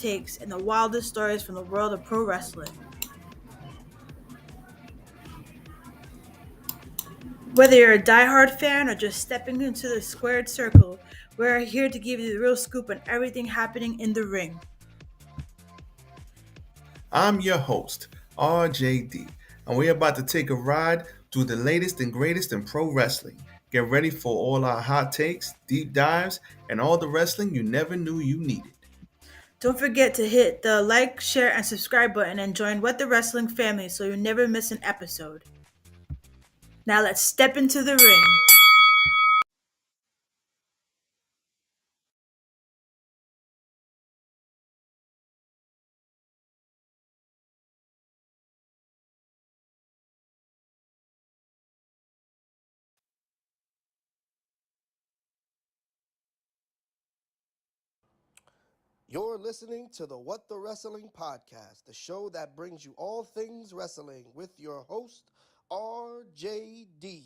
takes and the wildest stories from the world of pro wrestling. Whether you're a diehard fan or just stepping into the squared circle, we're here to give you the real scoop on everything happening in the ring. I'm your host, RJD, and we're about to take a ride through the latest and greatest in pro wrestling. Get ready for all our hot takes, deep dives, and all the wrestling you never knew you needed. Don't forget to hit the like, share, and subscribe button and join What the Wrestling family so you never miss an episode. Now let's step into the ring. You're listening to the What the Wrestling podcast, the show that brings you all things wrestling with your host, RJD.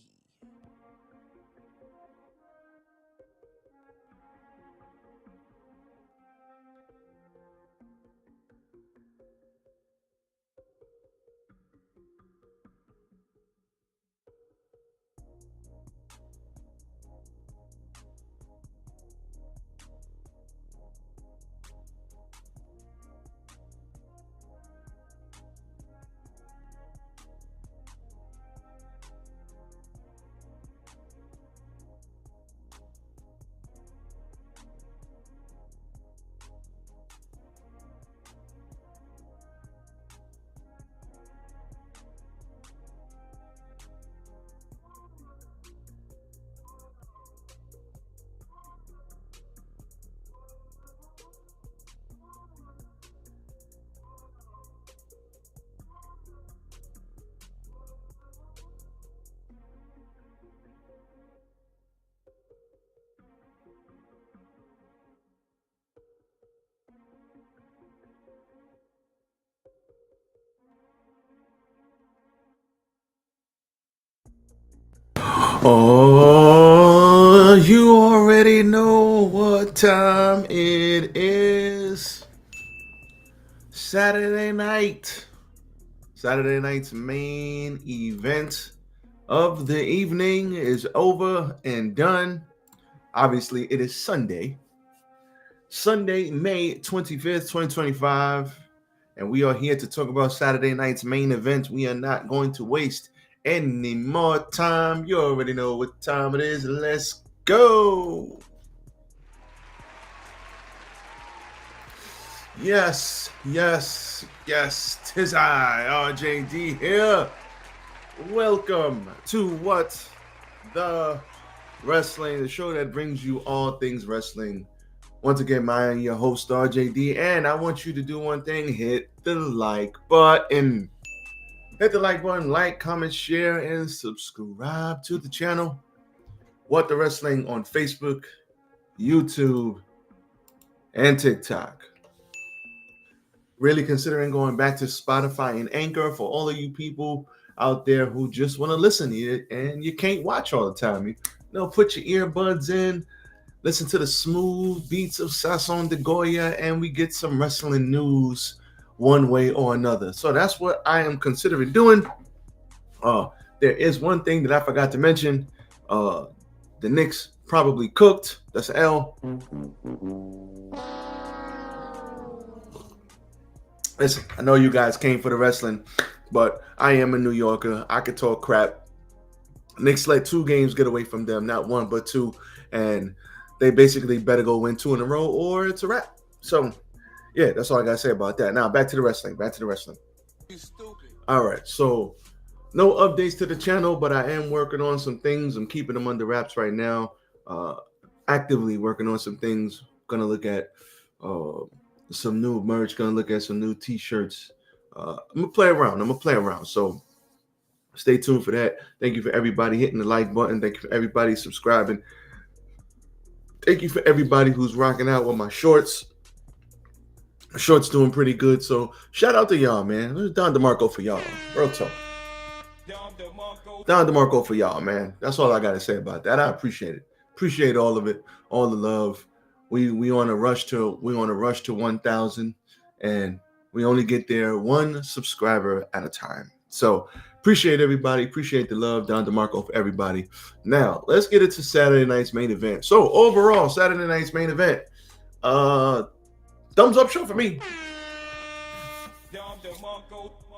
Oh, you already know what time it is. Saturday night. Saturday night's main event of the evening is over and done. Obviously, it is Sunday, May 25th, 2025, and we are here to talk about Saturday night's main event. We are not going to waste any more time. You already know what time it is. Let's go. Yes, 'tis I, RJD here. Welcome to What the Wrestling, the show that brings you all things wrestling. Once again, I am your host, RJD, and I want you to do one thing: hit the like button. Hit the like button, like, comment, share, and subscribe to the channel. What the Wrestling on Facebook, YouTube, and TikTok. Really considering going back to Spodify and Anchor for all of you people out there who just want to listen to it and you can't watch all the time. You know, put your earbuds in, listen to the smooth beats of Sasson de Goya, and we get some wrestling news one way or another. So that's what I am considering doing. There is one thing that I forgot to mention. The Knicks probably cooked. That's an L. Listen, I know you guys came for the wrestling, but I am a New Yorker. I could talk crap. Knicks let 2 games get away from them, not 1 but 2, and they basically better go win 2 in a row or it's a wrap. So, yeah, that's all I gotta say about that. Now, back to the wrestling. You stupid. All right, so no updates to the channel, but I am working on some things. I'm keeping them under wraps right now. Actively working on some things. Gonna look at some new merch, gonna look at some new t-shirts. I'm gonna play around. So stay tuned for that. Thank you for everybody hitting the like button. Thank you for everybody subscribing. Thank you for everybody who's rocking out with my shorts. My shorts doing pretty good. So shout out to y'all, man. There's Don DeMarco for y'all. Real talk. Don DeMarco for y'all, man. That's all I gotta say about that. I appreciate it. Appreciate all of it, all the love. We on a rush to 1,000, and we only get there one subscriber at a time. So appreciate everybody, appreciate the love, Don DeMarco for everybody. Now let's get into Saturday night's main event. So overall, Saturday night's main event, thumbs up show for me.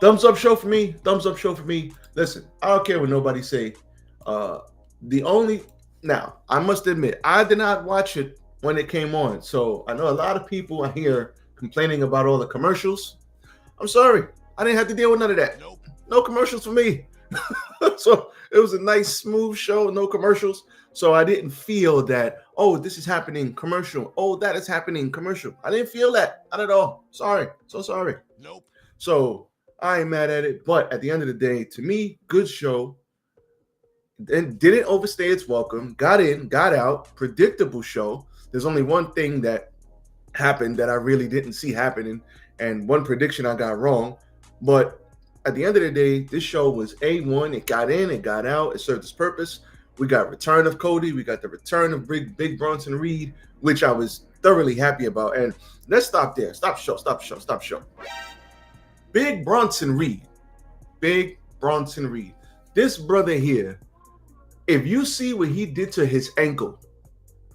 Thumbs up show for me. Thumbs up show for me. Listen, I don't care what nobody say. Now I must admit, I did not watch it when it came on. So I know a lot of people are here complaining about all the commercials. I'm sorry, I didn't have to deal with none of that. Nope. No commercials for me. So it was a nice, smooth show, no commercials. So I didn't feel that, oh, this is happening, commercial. Oh, that is happening, commercial. I didn't feel that, not at all. Sorry, so sorry. Nope. So I ain't mad at it. But at the end of the day, to me, good show. And didn't overstay its welcome. Got in, got out. Predictable show. There's only one thing that happened that I really didn't see happening, and one prediction I got wrong. But at the end of the day, this show was A1. It got in, it got out, it served its purpose. We got return of Cody, we got the return of Big Bronson Reed, which I was thoroughly happy about. And let's stop there. Stop show. Big Bronson Reed. This brother here, if you see what he did to his ankle,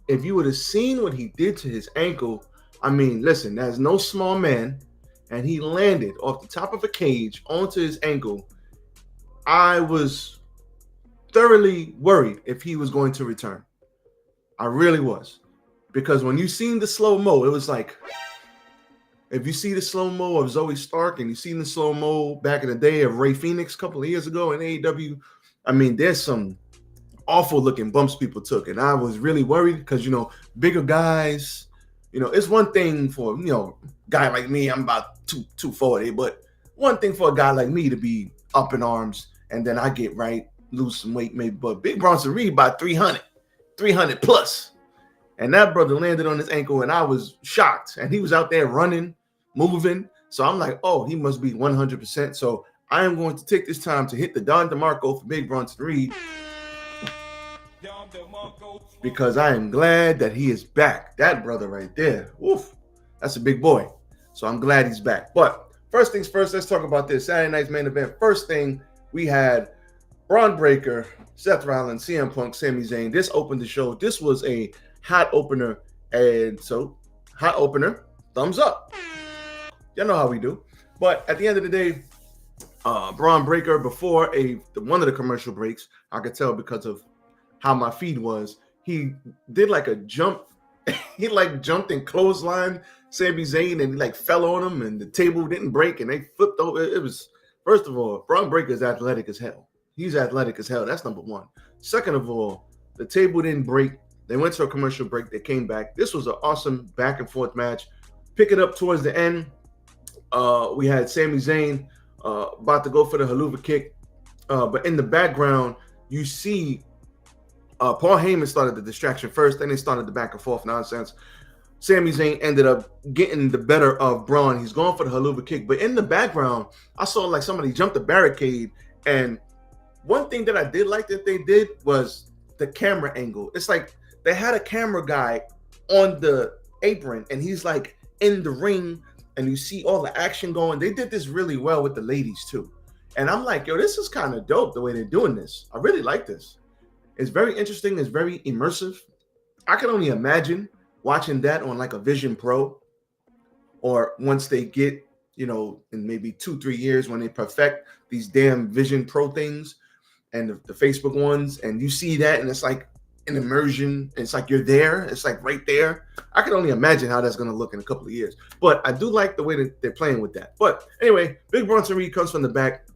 if you would have seen what he did to his ankle, I mean, listen, that's no small man, and he landed off the top of a cage onto his ankle. I was thoroughly worried if he was going to return. I really was. Because when you seen the slow-mo, it was like, if you see the slow-mo of Zoe Stark and you seen the slow-mo back in the day of Ray Phoenix a couple of years ago in AEW, I mean, there's some awful looking bumps people took. And I was really worried because, bigger guys, it's one thing for, guy like me, I'm about 240, but one thing for a guy like me to be up in arms and then I get lose some weight maybe, but Big Bronson Reed by 300 plus. And that brother landed on his ankle and I was shocked. And he was out there running, moving. So I'm like, oh, he must be 100%. So I am going to take this time to hit the Don DeMarco for Big Bronson Reed, because I am glad that he is back. That brother right there, woof, that's a big boy. So I'm glad he's back. But first things first, let's talk about this Saturday night's main event. First thing, we had Braun Breaker, Seth Rollins, CM Punk, Sami Zayn. This opened the show. This was a hot opener. And so, hot opener, thumbs up. You know how we do. But at the end of the day, Braun Breaker, before one of the commercial breaks, I could tell because of how my feed was, he did like a jump. He jumped and clotheslined Sami Zayn and he fell on him and the table didn't break and they flipped over. It was, first of all, Braun Breaker is athletic as hell. He's athletic as hell. That's number one. Second of all, the table didn't break. They went to a commercial break. They came back. This was an awesome back and forth match. Pick it up towards the end. We had Sami Zayn about to go for the haluva kick. But in the background, you see Paul Heyman started the distraction first. Then they started the back and forth nonsense. Sami Zayn ended up getting the better of Braun. He's going for the haluva kick. But in the background, I saw somebody jump the barricade. And one thing that I did like that they did was the camera angle. It's like they had a camera guy on the apron and he's in the ring and you see all the action going. They did this really well with the ladies too. And I'm like, yo, this is kind of dope the way they're doing this. I really like this. It's very interesting. It's very immersive. I can only imagine watching that on a Vision Pro, or once they get, in maybe 2-3 years when they perfect these damn Vision Pro things and the Facebook ones, and you see that and it's like an immersion. It's like you're there. It's right there. I can only imagine how that's going to look in a couple of years. But I do like the way that they're playing with that. But anyway, Big Bronson Reed comes from the back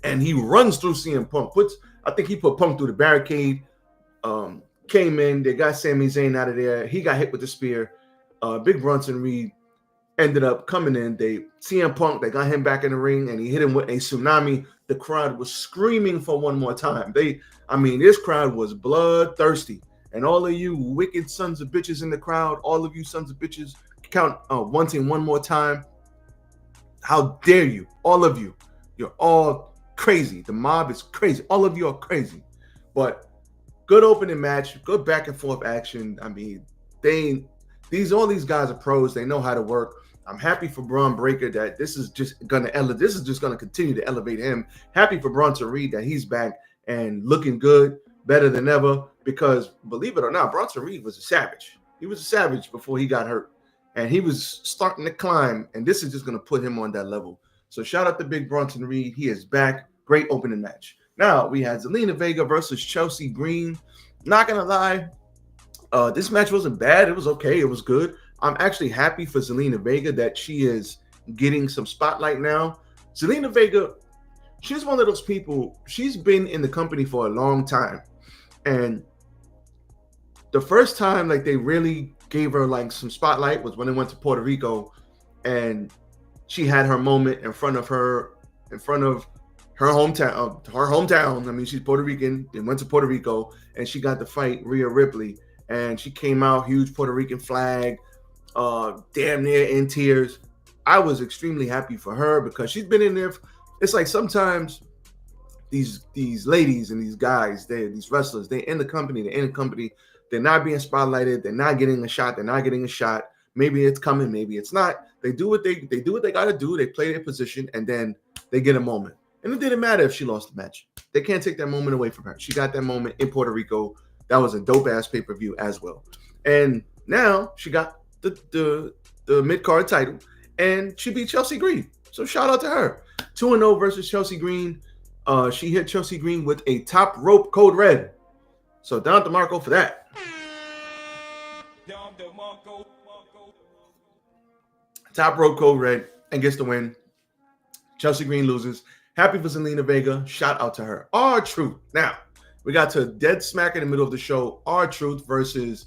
and he runs through CM Punk. I think he put Punk through the barricade, came in. They got Sami Zayn out of there. He got hit with the spear. Big Bronson Reed ended up coming in. CM Punk, they got him back in the ring, and he hit him with a tsunami. The crowd was screaming for one more time. This crowd was bloodthirsty. And all of you wicked sons of bitches in the crowd, all of you sons of bitches, count wanting one more time. How dare you? All of you. You're all crazy. The mob is crazy. All of you are crazy. But good opening match, good back and forth action. all these guys are pros. They know how to work. I'm happy for Braun Breaker that this is just gonna continue to elevate him. Happy for Bronson Reed that he's back and looking good, better than ever. Because believe it or not, Bronson Reed was a savage. He was a savage before he got hurt, and he was starting to climb. And this is just gonna put him on that level. So shout out to Big Bronson Reed. He is back. Great opening match. Now we had Zelina Vega versus Chelsea Green. Not gonna lie, this match wasn't bad. It was okay. It was good. I'm actually happy for Zelina Vega that she is getting some spotlight now. Zelina Vega, she's one of those people, she's been in the company for a long time. And the first time like they really gave her like some spotlight was when they went to Puerto Rico, and she had her moment in front of her hometown. I mean, she's Puerto Rican and went to Puerto Rico, and she got to fight Rhea Ripley. And she came out, huge Puerto Rican flag, damn near in tears. I was extremely happy for her because she's been in there. It's like sometimes these ladies and these guys, these wrestlers, they're in the company, they're not being spotlighted, they're not getting a shot, Maybe it's coming, maybe it's not. They do what they got to do. They play their position, and then they get a moment. And it didn't matter if she lost the match. They can't take that moment away from her. She got that moment in Puerto Rico. That was a dope-ass pay-per-view as well. And now she got the mid-card title, and she beat Chelsea Green. So shout out to her. 2-0 versus Chelsea Green. She hit Chelsea Green with a top rope code red. So down to Marco for that. Top rope code red and gets the win. Chelsea Green loses. Happy for Zelina Vega. Shout out to her. R-Truth. Now, we got to dead smack in the middle of the show. R-Truth versus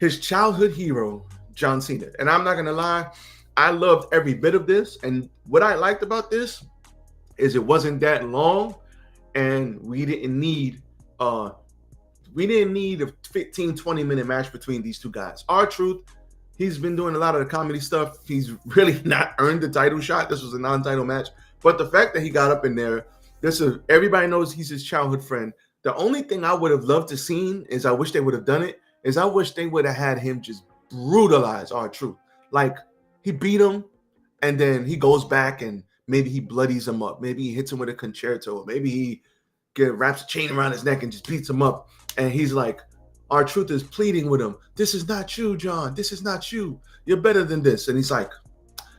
his childhood hero, John Cena. And I'm not going to lie, I loved every bit of this. And what I liked about this is it wasn't that long, and we didn't need a 15, 20-minute match between these two guys. R-Truth, he's been doing a lot of the comedy stuff. He's really not earned the title shot. This was a non-title match. But the fact that he got up in there, everybody knows he's his childhood friend. The only thing I would have loved to seen is I wish they would have done it, is I wish they would have had him just brutalize R-Truth. Like, he beat him, and then he goes back and maybe he bloodies him up. Maybe he hits him with a concerto. Maybe he wraps a chain around his neck and just beats him up. And he's like, R-Truth is pleading with him. This is not you, John. This is not you. You're better than this. And he's like,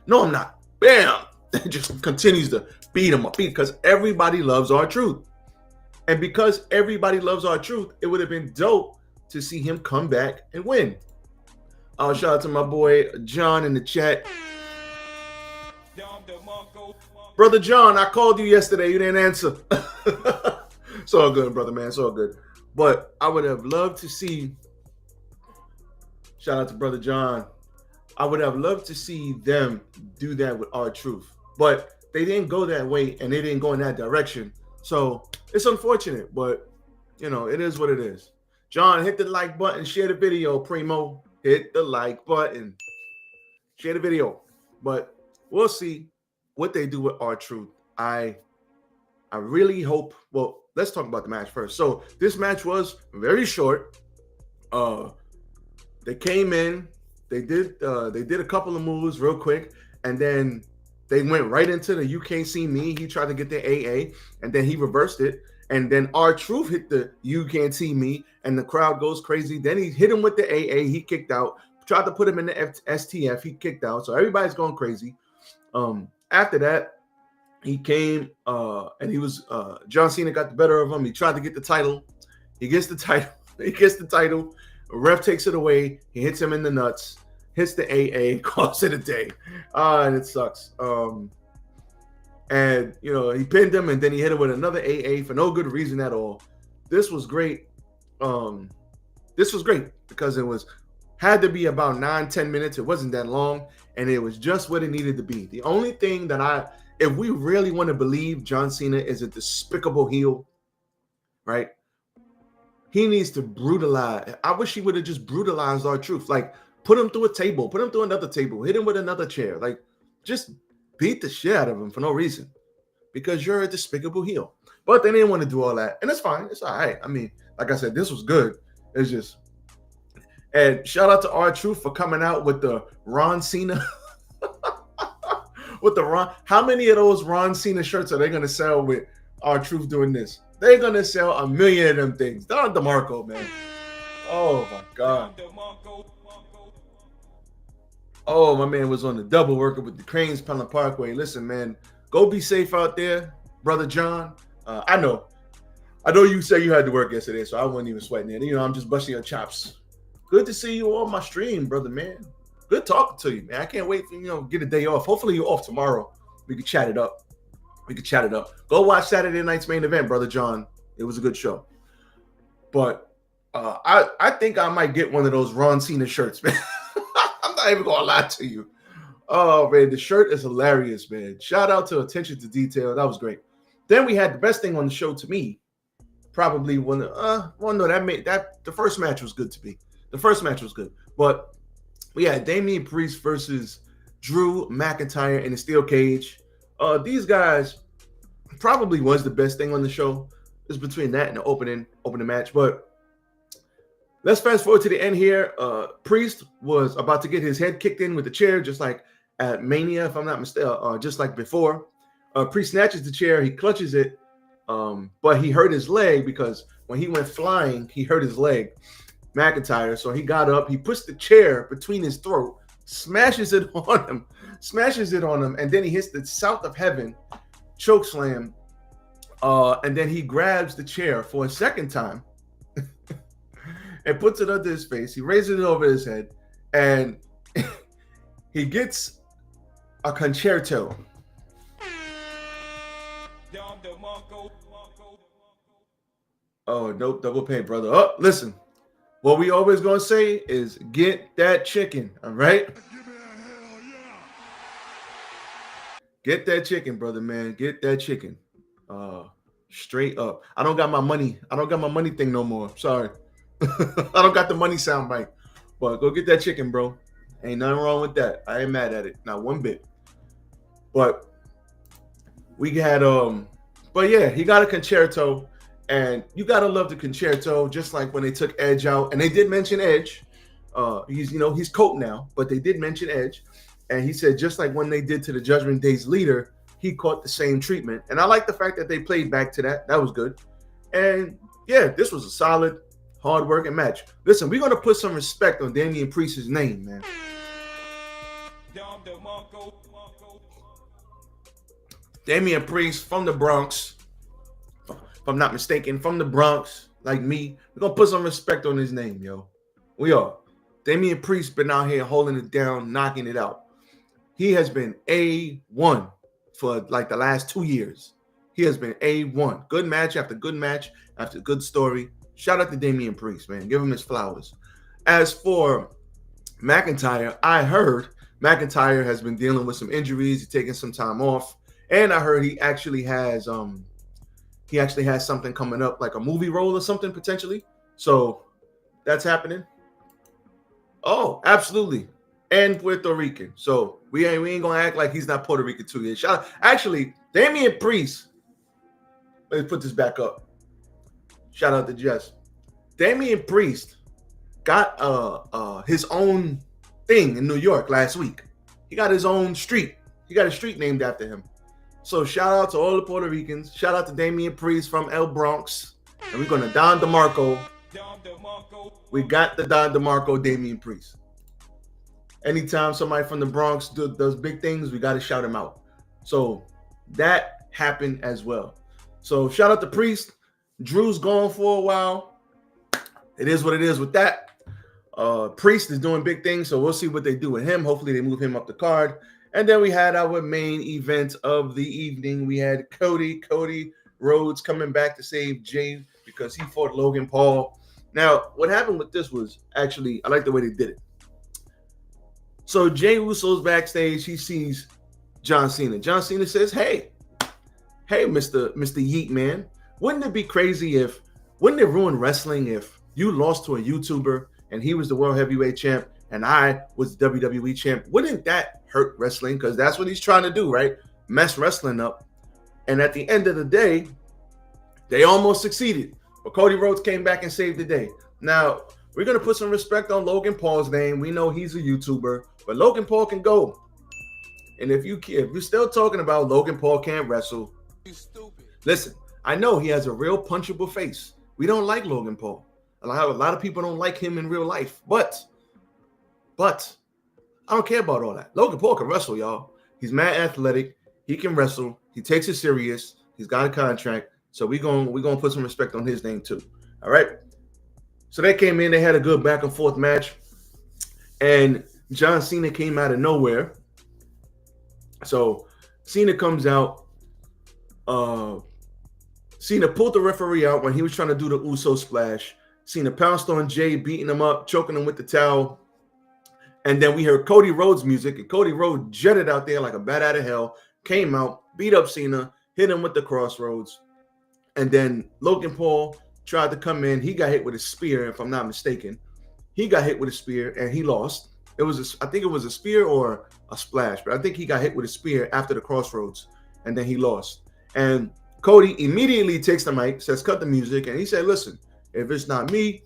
no, I'm not. Bam! And just continues to beat him up because everybody loves R-Truth. And because everybody loves R-Truth, it would have been dope to see him come back and win. Shout out to my boy John in the chat. Brother John, I called you yesterday. You didn't answer. It's all good, brother, man. It's all good. But I would have loved to see, shout out to Brother John, I would have loved to see them do that with R-Truth. But they didn't go that way, and they didn't go in that direction. So it's unfortunate, but, it is what it is. John, hit the like button, share the video, Primo. Hit the like button, share the video. But we'll see what they do with R-Truth. I really hope, well, let's talk about the match first. So this match was very short. They came in, they did a couple of moves real quick, and then they went right into the "You Can't See Me." He tried to get the AA, and then he reversed it. And then R-Truth hit the "You Can't See Me," and the crowd goes crazy. Then he hit him with the AA. He kicked out. Tried to put him in the STF. He kicked out. So everybody's going crazy. After that, he came and he was John Cena got the better of him. He tried to get the title. He gets the title. A ref takes it away. He hits him in the nuts. Hits the AA. Calls it a day. And it sucks. And he pinned him, and then he hit him with another AA for no good reason at all. This was great. This was great because had to be about 9-10 minutes. It wasn't that long, and it was just what it needed to be. The only thing that if we really want to believe John Cena is a despicable heel, right? He needs to brutalize. I wish he would have just brutalized R-Truth. Like, put him through a table, put him through another table, hit him with another chair. Like, just beat the shit out of him for no reason because you're a despicable heel. But they didn't want to do all that, and it's fine. It's all right. I mean, like I said, this was good. It's just And shout out to R-Truth for coming out with the Ron Cena. With the Ron, how many of those Ron Cena shirts are they gonna sell with R-Truth doing this? They're gonna sell 1 million of them things. Don DeMarco, man. Oh my God. Oh, my man was on the double working with the Cranes Pelham Parkway. Listen, man, go be safe out there, brother John. I know you said you had to work yesterday, so I wasn't even sweating it. I'm just busting your chops. Good to see you on my stream, brother, man. Good talking to you, man. I can't wait for get a day off. Hopefully you're off tomorrow. We can chat it up. Go watch Saturday night's main event, brother John. It was a good show. But I think I might get one of those Ron Cena shirts, man. I'm not even gonna lie to you. Oh man, the shirt is hilarious, man. Shout out to Attention to Detail. That was great. Then we had the best thing on the show to me. Probably the first match was good to me. The first match was good. But we had Damian Priest versus Drew McIntyre in a steel cage. These guys probably was the best thing on the show. It's between that and the opening match. But let's fast forward to the end here. Priest was about to get his head kicked in with the chair, just like at Mania, if I'm not mistaken, just like before. Priest snatches the chair, he clutches it, but he hurt his leg because when he went flying, he hurt his leg, McIntyre. So he got up, he puts the chair between his throat, smashes it on him, and then he hits the South of Heaven choke slam, and then he grabs the chair for a second time and puts it under his face. He raises it over his head, and he gets a concerto. Oh, nope, double pay, brother. Oh, listen. What we always gonna say is get that chicken, all right? Get that chicken, brother, man. Get that chicken. Straight up. I don't got my money thing no more. Sorry. I don't got the money sound bite. But go get that chicken, bro. Ain't nothing wrong with that. I ain't mad at it. Not one bit. But we had but yeah, he got a concerto, and you gotta love the concerto, just like when they took Edge out, and they did mention Edge. He's Colt now, but they did mention Edge, and he said just like when they did to the Judgment Day's leader, he caught the same treatment. And I like the fact that they played back to that. That was good. And yeah, this was a solid, hard-working match. Listen, we're gonna put some respect on Damian Priest's name, man. Damian Priest from the Bronx, if I'm not mistaken, from the Bronx, like me. We're going to put some respect on his name, yo. We are. Damian Priest been out here holding it down, knocking it out. He has been A1 for like the last 2 years. He has been A1. Good match after good match after good story. Shout out to Damian Priest, man. Give him his flowers. As for McIntyre, I heard McIntyre has been dealing with some injuries. He's taking some time off. And I heard he actually has something coming up, like a movie role or something potentially. So that's happening. Oh, absolutely. And Puerto Rican. So we ain't gonna act like he's not Puerto Rican too yet. Actually, Damian Priest. Let me put this back up. Shout out to Jess. Damian Priest got his own thing in New York last week. He got his own street. He got a street named after him. So shout out to all the Puerto Ricans. Shout out to Damian Priest from El Bronx. And we're going to Don DeMarco. We got the Don DeMarco Damian Priest. Anytime somebody from the Bronx does big things, we got to shout him out. So that happened as well. So shout out to Priest. Drew's gone for a while. It is what it is with that. Priest is doing big things, so we'll see what they do with him. Hopefully they move him up the card. And then we had our main event of the evening. We had Cody Rhodes coming back to save Jay because he fought Logan Paul. Now, what happened with this was actually, I like the way they did it. So Jay Uso's backstage. He sees John Cena. John Cena says, hey, Mr. Yeet Man, wouldn't it be crazy wouldn't it ruin wrestling if you lost to a YouTuber and he was the World Heavyweight Champ and I was the WWE Champ? Wouldn't that hurt wrestling? Because that's what he's trying to do, right? Mess wrestling up. And at the end of the day, they almost succeeded. But Cody Rhodes came back and saved the day. Now, we're gonna put some respect on Logan Paul's name. We know he's a YouTuber, but Logan Paul can go. And if you're still talking about Logan Paul can't wrestle, You stupid. listen. I know he has a real punchable face. We don't like Logan Paul. A lot of people don't like him in real life, but I don't care about all that. Logan Paul can wrestle, y'all. He's mad athletic. He can wrestle. He takes it serious. He's got a contract. So we're gonna put some respect on his name too. All right. So they came in, they had a good back and forth match. And John Cena came out of nowhere. So Cena comes out. Cena pulled the referee out when he was trying to do the Uso splash. Cena pounced on Jay, beating him up, choking him with the towel. And then we heard Cody Rhodes music, and Cody Rhodes jetted out there like a bat out of hell, came out, beat up Cena, hit him with the crossroads. And then Logan Paul tried to come in. He got hit with a spear, if I'm not mistaken. He got hit with a spear, and he lost. I think it was a spear or a splash, but I think he got hit with a spear after the crossroads, and then he lost. And Cody immediately takes the mic, says, cut the music, and he said, listen, if it's not me,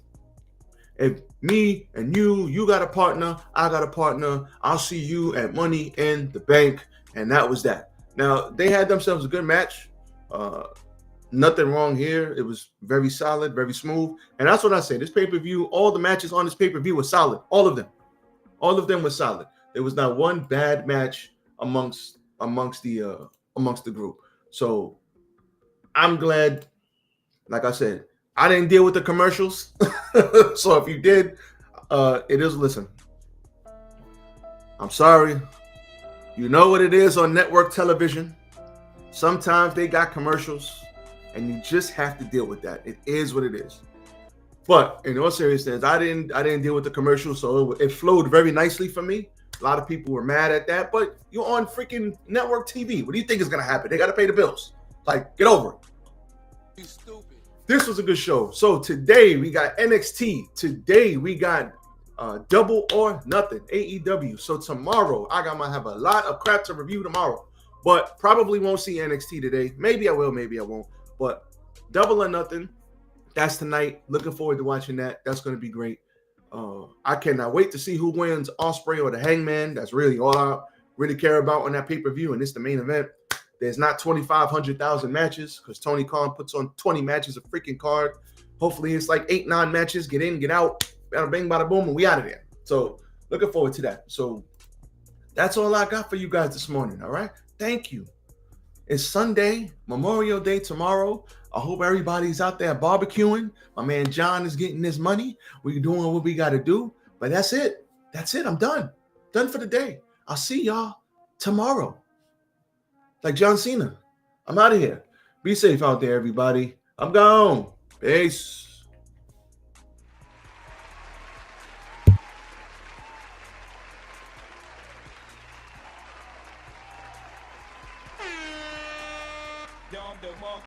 if me and you got a partner, I got a partner, I'll see you at Money in the Bank. And that was that. Now, they had themselves a good match. Nothing wrong here. It was very solid, very smooth. And that's what I say. This pay-per-view, all the matches on this pay-per-view were solid. All of them. All of them were solid. There was not one bad match amongst the group. So I'm glad, like I said, I didn't deal with the commercials. So if you did, listen, I'm sorry. You know what it is on network television. Sometimes they got commercials and you just have to deal with that. It is what it is. But in all seriousness, I didn't deal with the commercials, so it flowed very nicely for me. A lot of people were mad at that, but you're on freaking network TV. What do you think is going to happen? They got to pay the bills. Like, get over it. You stupid. This was a good show. So today we got NXT. Today we got Double or Nothing, AEW. So tomorrow I might have a lot of crap to review tomorrow, but probably won't see NXT today. Maybe I will, maybe I won't. But Double or Nothing, that's tonight. Looking forward to watching that. That's going to be great. I cannot wait to see who wins, Ospreay or the Hangman. That's really all I really care about on that pay-per-view, and it's the main event. There's not 2,500,000 matches because Tony Khan puts on 20 matches a freaking card. Hopefully it's like 8-9 matches. Get in, get out. Bada bing, bada boom, and we out of there. So looking forward to that. So that's all I got for you guys this morning, all right? Thank you. It's Sunday, Memorial Day tomorrow. I hope everybody's out there barbecuing. My man John is getting his money. We're doing what we got to do. But that's it. That's it. I'm done. Done for the day. I'll see y'all tomorrow. Like John Cena. I'm out of here. Be safe out there, everybody. I'm gone. Peace.